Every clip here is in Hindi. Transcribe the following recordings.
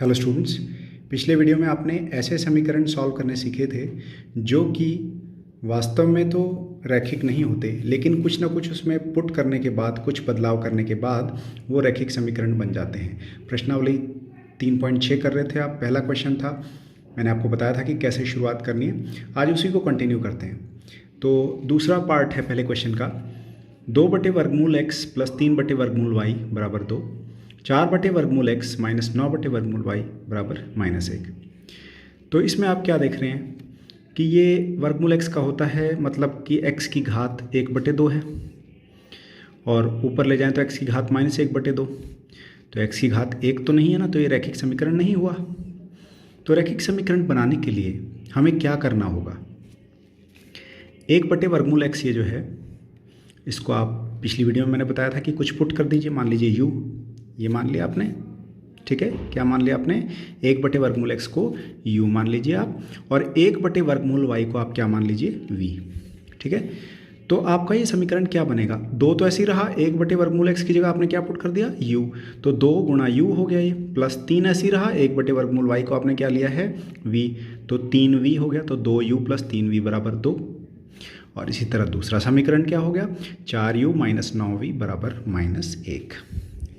हेलो स्टूडेंट्स, पिछले वीडियो में आपने ऐसे समीकरण सॉल्व करने सीखे थे जो कि वास्तव में तो रैखिक नहीं होते, लेकिन कुछ ना कुछ उसमें पुट करने के बाद, कुछ बदलाव करने के बाद वो रैखिक समीकरण बन जाते हैं। प्रश्नावली 3.6 कर रहे थे आप। पहला क्वेश्चन था, मैंने आपको बताया था कि कैसे शुरुआत करनी है। आज उसी को कंटिन्यू करते हैं। तो दूसरा पार्ट है पहले क्वेश्चन का, 2/वर्गमूल x प्लस 3/वर्गमूल y बराबर 2, 4/वर्गमूल x माइनस 9/वर्गमूल y बराबर -1। तो इसमें आप क्या देख रहे हैं कि ये वर्गमूल x का होता है, मतलब कि x की घात 1/2 है, और ऊपर ले जाएं तो x की घात -1/2। तो x की घात 1 तो नहीं है ना, तो ये रैखिक समीकरण नहीं हुआ। तो रैखिक समीकरण बनाने के लिए हमें क्या करना होगा? 1/वर्गमूल x ये जो है, इसको आप पिछली वीडियो में मैंने बताया था कि कुछ पुट कर दीजिए। मान लीजिए u, ये मान लिया आपने, ठीक है। क्या मान लिया आपने? 1/वर्गमूल x को u मान लीजिए आप, और 1/वर्गमूल y को आप क्या मान लीजिए? v, ठीक है। तो आपका ये समीकरण क्या बनेगा? 2 तो ऐसे ही रहा, 1/वर्गमूल x की जगह आपने क्या पुट कर दिया? u, तो 2 गुणा u हो गया ये, प्लस 3 ऐसे ही रहा, 1/वर्गमूल y को आपने क्या लिया है? v, तो 3v हो गया, तो 2u प्लस 3v बराबर 2। और इसी तरह दूसरा समीकरण क्या हो गया? 4u माइनस 9v बराबर -1।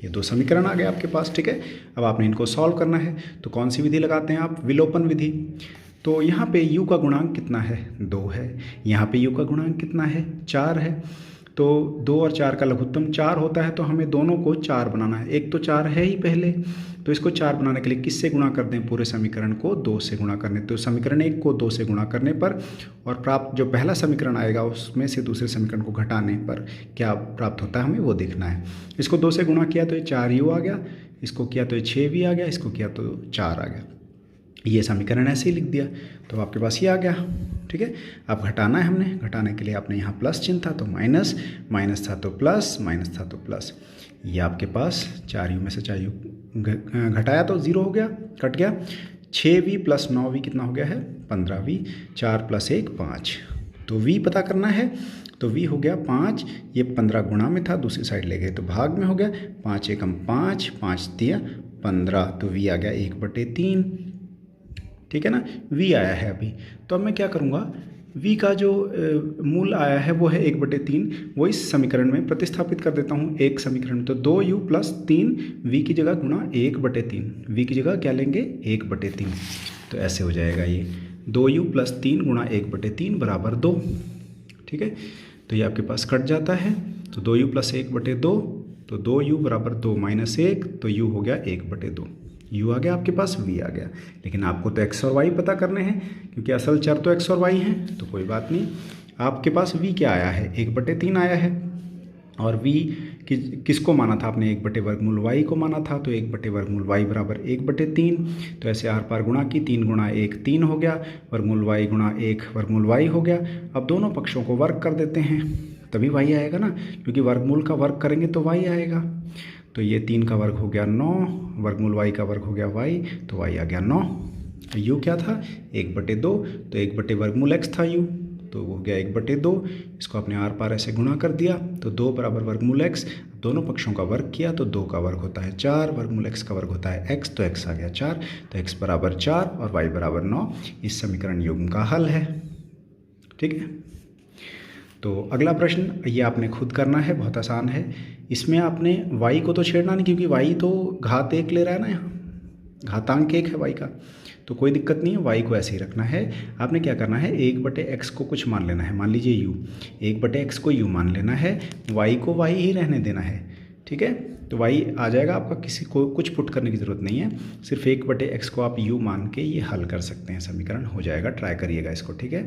ये दो समीकरण आ गए आपके पास, ठीक है। अब आपने इनको सॉल्व करना है, तो कौन सी विधि लगाते हैं आप? विलोपन विधि। तो यहाँ पे u का गुणांक कितना है? 2 है। यहाँ पे u का गुणांक कितना है? 4 है। तो 2 और 4 का लघुत्तम 4 होता है, तो हमें दोनों को 4 बनाना है। एक तो 4 है ही पहले, तो इसको 4 बनाने के लिए किससे गुणा कर दें? पूरे समीकरण को 2 से गुणा करने। तो समीकरण 1 को 2 से गुणा करने पर और प्राप्त जो पहला समीकरण आएगा उसमें से दूसरे समीकरण को घटाने पर क्या प्राप्त होता है, हमें वो देखना है। इसको 2 से गुणा किया तो ये 4u आ गया, इसको किया तो ये 6v आ गया, इसको किया तो 4 आ गया। ये समीकरण ऐसे ही लिख दिया, तो आपके पास ये आ गया, ठीक है। अब घटाना है हमने, घटाने के लिए आपने यहाँ प्लस चिन्ह था तो माइनस, माइनस था तो प्लस, माइनस था तो प्लस। ये आपके पास 4u में से 4u घटाया तो 0 हो गया, कट गया। 6v प्लस 9v कितना हो गया है? 15v। 4 प्लस 1 5। तो v पता करना है, तो v हो गया 5। ये 15 गुणा में था, दूसरी साइड ले गए तो भाग में हो गया। 5 एकम 5, 5 तिया 15, तो v आ गया 1/3, ठीक है ना। v आया है अभी। तो अब मैं क्या करूँगा, v का जो मूल आया है वो है 1/3, वो इस समीकरण में प्रतिस्थापित कर देता हूँ। एक समीकरण में तो 2u प्लस 3v की जगह गुणा 1/3, v की जगह क्या लेंगे? 1/3। तो ऐसे हो जाएगा ये 2u प्लस 3 गुणा 1/3 बराबर 2, ठीक है। तो ये आपके पास कट जाता है, तो 2u प्लस 1/2, तो 2u बराबर 2 माइनस 1, तो u हो गया 1/2। u आ गया आपके पास, v आ गया। लेकिन आपको तो x और y पता करने हैं, क्योंकि असल चर तो x और y हैं, तो कोई बात नहीं। आपके पास v क्या आया है? 1/3 आया है। और v किसको माना था आपने? 1/वर्गमूल y को माना था, तो 1/वर्गमूल y बराबर 1/3। तो ऐसे आर पार गुणा की, 3 गुणा 1 3 हो गया, वर्गमूल y गुणा 1 वर्गमूल y हो गया। अब दोनों पक्षों को वर्ग कर देते हैं, तभी y आएगा ना, क्योंकि वर्गमूल का वर्ग करेंगे तो y आएगा। तो ये 3 का वर्ग हो गया 9, वर्गमूल y का वर्ग हो गया y, तो y आ गया 9। u क्या था? 1/2, तो 1/वर्गमूल x था u, तो वो हो गया 1/2। इसको आपने आर पार ऐसे गुणा कर दिया, तो 2 बराबर वर्गमूल x, दोनों पक्षों का वर्ग किया तो 2 का वर्ग होता है 4, वर्गमूल x का वर्ग होता है x, तो x आ गया 4, तो x बराबर 4 और y बराबर 9 इस समीकरण युग्म का हल है, ठीक है। तो अगला प्रश्न ये आपने खुद करना है, बहुत आसान है। इसमें आपने y को तो छेड़ना नहीं, क्योंकि y तो घात 1 ले रहा है ना, यहाँ घातांक 1 है y का, तो कोई दिक्कत नहीं है। y को ऐसे ही रखना है। आपने क्या करना है, 1/x को कुछ मान लेना है, मान लीजिए u, 1/x को u मान लेना है, y को y ही रहने देना है, ठीक है। तो y आ जाएगा आपका, किसी को कुछ पुट करने की ज़रूरत नहीं है, सिर्फ 1/x को आप u मान के ये हल कर सकते हैं, समीकरण हो जाएगा। ट्राई करिएगा इसको, ठीक है।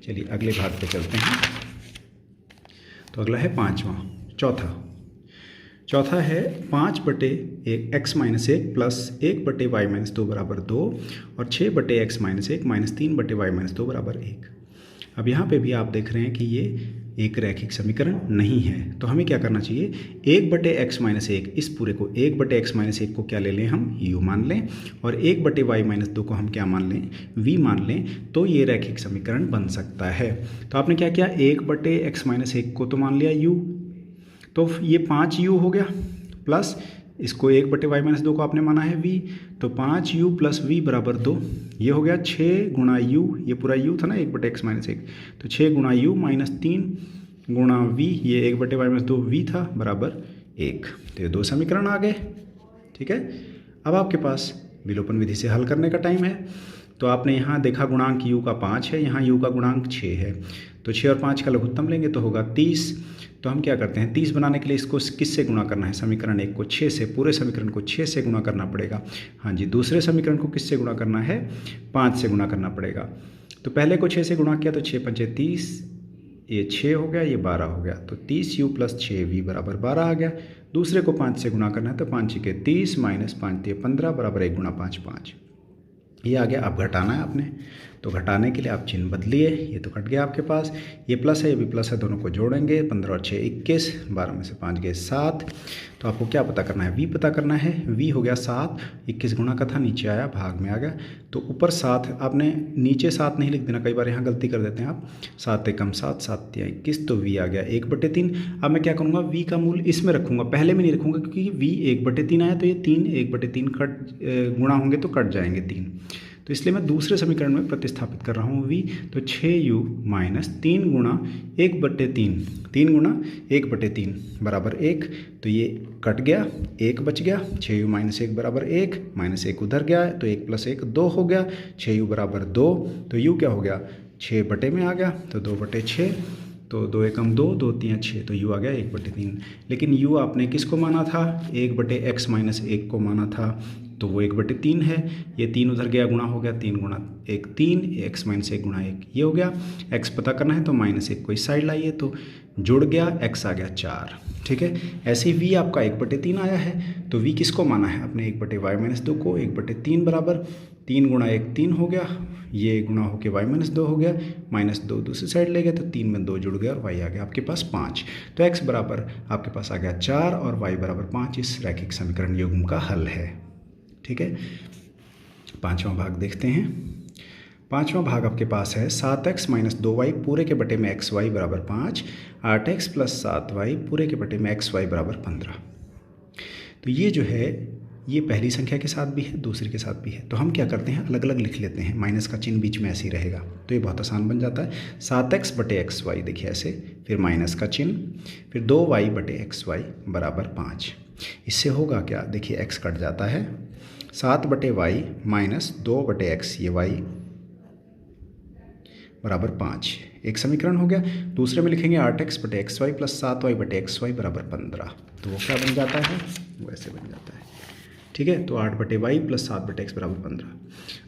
चलिए अगले भाग पे चलते हैं। तो अगला है चौथा है 5/x minus 1 plus 1/y minus 2 बराबर 2 और 6/x minus 1 minus 3/y minus 2 बराबर 1। अब यहाँ पे भी आप देख रहे हैं कि ये एक रैखिक समीकरण नहीं है, तो हमें क्या करना चाहिए? 1/x माइनस 1, इस पूरे को 1/x माइनस 1 को क्या ले लें हम? u मान लें, और 1/y माइनस 2 को हम क्या मान लें? v मान लें, तो ये रैखिक समीकरण बन सकता है। तो आपने क्या किया? 1/x माइनस 1 को तो मान लिया u, तो ये 5u हो गया, प्लस इसको 1/y-2 को आपने माना है v, तो 5u + v = 2। ये हो गया 6 गुणा u, ये पूरा u था ना 1/x-1, तो 6 गुणा u - 3 गुणा v, ये 1/y-2 v था बराबर 1। तो ये 2 समीकरण आ गए। ठीक है, अब आपके पास विलोपन विधि से हल करने का टाइम है। तो आपने यहाँ देखा गुणांक u का 5 है, यहाँ u का गुणांक 6 है, तो 6 और 5 का लघुत्तम लेंगे तो होगा 30। तो हम क्या करते हैं, 30 बनाने के लिए इसको किससे गुणा करना है, समीकरण 1 को 6 से, पूरे समीकरण को 6 से गुणा करना पड़ेगा। हाँ जी, दूसरे समीकरण को किससे गुणा करना है, 5 से गुणा करना पड़ेगा। तो पहले को 6 से गुणा किया तो 6 × 5 = 30, ये 6 हो गया, ये 12 हो गया, तो 30u + 6v = 12 आ गया। दूसरे को 5 से गुणा करना है तो 5 × 6 = 30 - 5 × 15 = 1 × 5 = 5। ये आ गया। अब घटाना है आपने, तो घटाने के लिए आप चिन्ह बदलिए। ये तो कट गया आपके पास, ये प्लस है ये भी प्लस है, दोनों को जोड़ेंगे, 15 और 6 = 21, 12 में से 5 गए 7। तो आपको क्या पता करना है, v पता करना है। v हो गया 7, 21 गुणा का था, नीचे आया भाग में आ गया, तो ऊपर 7, आपने नीचे 7 नहीं लिख देना, कई बार यहाँ गलती कर देते हैं आप। 7 × 7 = 7, 21, तो v आ गया 1/3। अब मैं क्या करूँगा, v का मूल इसमें रखूँगा, पहले में नहीं रखूँगा, क्योंकि v 1/3 आया, तो ये 3 1/3 कट गुणा होंगे तो कट जाएंगे 3, तो इसलिए मैं दूसरे समीकरण में प्रतिस्थापित कर रहा हूँ v। तो 6u - 3 गुणा 1/3, 3 गुणा 1/3 = 1, तो ये कट गया, 1 बच गया, 6u - 1 = 1, -1 उधर गया, तो 1 + 1 2 हो गया, 6u = 2, तो u क्या हो गया, 6 बटे में आ गया, तो 2/6, तो 2 एकम 2, 2 3 6, तो u आ गया 1/3। लेकिन u आपने किसको माना था, 1/x-1 को माना था, तो वो 1/3 है। ये 3 उधर गया, गुणा हो गया, 3 गुणा 1 3, x - 1 गुणा 1 ये हो गया। x पता करना है तो -1 को इस साइड लाइए, तो जुड़ गया, x आ गया 4। ठीक है, ऐसे ही v आपका 1/3 आया है, तो v किसको माना है अपने, 1/y-2 को, 1/3 बराबर 3 गुणा 1 3 हो गया, ये गुणा होकर y-2 हो गया, -2 दूसरी साइड ले गया, तो 3 में 2 जुड़ गया और y आ गया आपके पास 5। तो x बराबर आपके पास आ गया 4 और y = 5 इस रैखिक समीकरण युग्म का हल है। ठीक है, पांचवा भाग देखते हैं। पांचवा भाग आपके पास है 7x - 2y पूरे के बटे में xy = 5, 8x + 7y पूरे के बटे में xy = 15। तो ये जो है, ये पहली संख्या के साथ भी है, दूसरी के साथ भी है, तो हम क्या करते हैं, अलग अलग लिख लेते हैं, माइनस का चिन्ह बीच में ऐसे ही रहेगा, तो ये बहुत आसान बन जाता है। 7x / xy, देखिए ऐसे, फिर माइनस का चिन्ह, फिर 2y / xy = 5। इससे होगा क्या, देखिए x कट जाता है, 7/y - 2/x, ये y = 5, एक समीकरण हो गया। दूसरे में लिखेंगे 8x / xy + 7y / xy = 15, तो वो क्या बन जाता है, वो ऐसे बन जाता है। ठीक है, तो 8/y + 7/x = 15।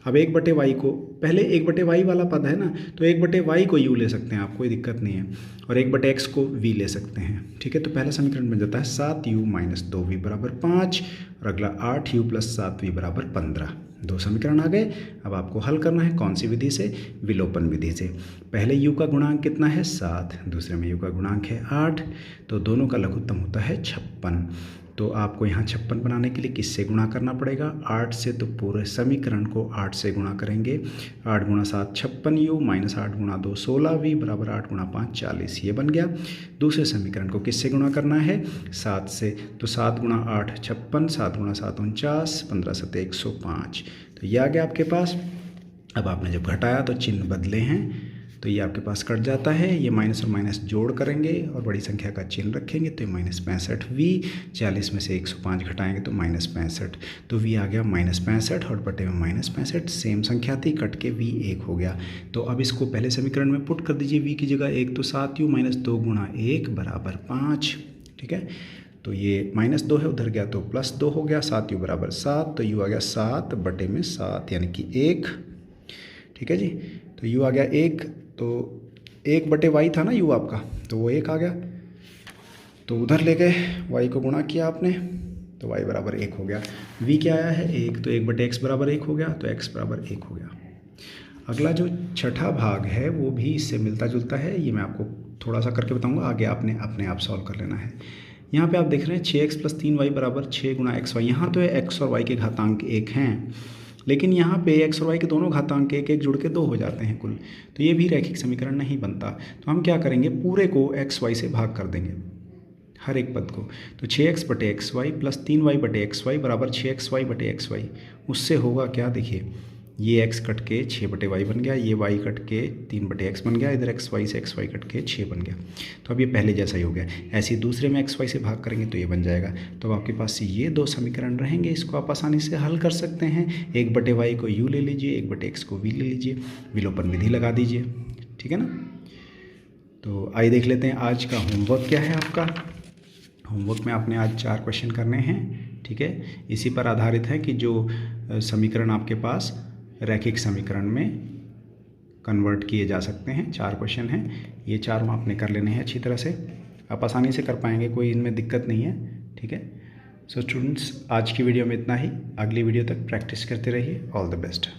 अब 1/y को, पहले 1/y वाला पद है ना, तो 1/y को u ले सकते हैं आप, कोई दिक्कत नहीं है, और 1/x को v ले सकते हैं। ठीक है, तो पहला समीकरण बन जाता है 7u - 2v = 5, और अगला 8u + 7v = 15। दो समीकरण आ गए। अब आपको हल करना है कौन सी विधि से, विलोपन विधि से। पहले u का गुणांक कितना है 7, दूसरे में u का गुणांक है 8, तो दोनों का लघुत्तम होता है 56। तो आपको यहाँ 56 बनाने के लिए किससे गुणा करना पड़ेगा, 8 से, तो पूरे समीकरण को 8 से गुणा करेंगे। 8 × 7 56u - 8 × 2 16v = 8 × 5 40, ये बन गया। दूसरे समीकरण को किससे गुणा करना है, 7 से, तो 7 × 8 56, 7 × 7 49, 15 × 7 105, तो ये आ गया आपके पास। अब आपने जब घटाया तो चिन्ह बदले हैं, तो ये आपके पास कट जाता है, ये माइनस और माइनस जोड़ करेंगे और बड़ी संख्या का चिन्ह रखेंगे, तो ये -65v, 40 में से 105 घटाएंगे तो -65, तो v आ गया -65 और बटे में -65, सेम संख्या थी, कट के v 1 हो गया। तो अब इसको पहले समीकरण में पुट कर दीजिए, v की जगह 1, तो 7u - 2 × 1 = 5। ठीक है, तो ये -2 है, उधर गया तो +2 हो गया, 7u = 7, तो u आ गया 7 बटे में 7 यानी कि 1। ठीक है जी, तो u आ गया 1, तो 1/y था ना u आपका, तो वो 1 आ गया, तो उधर ले गए, y को गुणा किया आपने, तो y = 1 हो गया। v क्या आया है 1, तो 1/x = 1 हो गया, तो x = 1 हो गया। अगला जो छठा भाग है वो भी इससे मिलता जुलता है, ये मैं आपको थोड़ा सा करके बताऊंगा, आगे आपने अपने आप सॉल्व कर लेना है। यहाँ पे आप देख रहे हैं 6x + 3y = 6 × xy, यहाँ तो x और y के घातांक 1 हैं, लेकिन यहाँ पे x और y के दोनों घातांक 1 1 जुड़ के 2 हो जाते हैं कुल, तो ये भी रैखिक समीकरण नहीं बनता। तो हम क्या करेंगे, पूरे को x y से भाग कर देंगे। हर एक पद को। तो 6x बटे एक्स वाई प्लस 3y बटे एक्स वाई बराबर 6xy बटे एक्स वाई। उससे होगा क्या, देखिए ये x कट के 6 बटे वाई बन गया, ये y कट के 3 बटे एक्स बन गया, इधर एक्स वाई से एक्स वाई कट के 6 बन गया। तो अब ये पहले जैसा ही हो गया। ऐसे ही दूसरे में एक्स वाई से भाग करेंगे तो ये बन जाएगा। तो अब आपके पास ये दो समीकरण रहेंगे, इसको आप आसानी से हल कर सकते हैं। 1 बटे वाई को u ले लीजिए, 1 बटे एक्स को v ले लीजिए, विलोपन विधि लगा दीजिए, ठीक है ना। तो आइए देख लेते हैं आज का होमवर्क क्या है आपका। होमवर्क में आपने आज 4 क्वेश्चन करने हैं, ठीक है। इसी पर आधारित है कि जो समीकरण आपके पास रैखिक समीकरण में कन्वर्ट किए जा सकते हैं। 4 क्वेश्चन हैं, ये चारों आपने कर लेने हैं अच्छी तरह से। आप आसानी से कर पाएंगे, कोई इनमें दिक्कत नहीं है, ठीक है। सो स्टूडेंट्स, आज की वीडियो में इतना ही। अगली वीडियो तक प्रैक्टिस करते रहिए। All the best.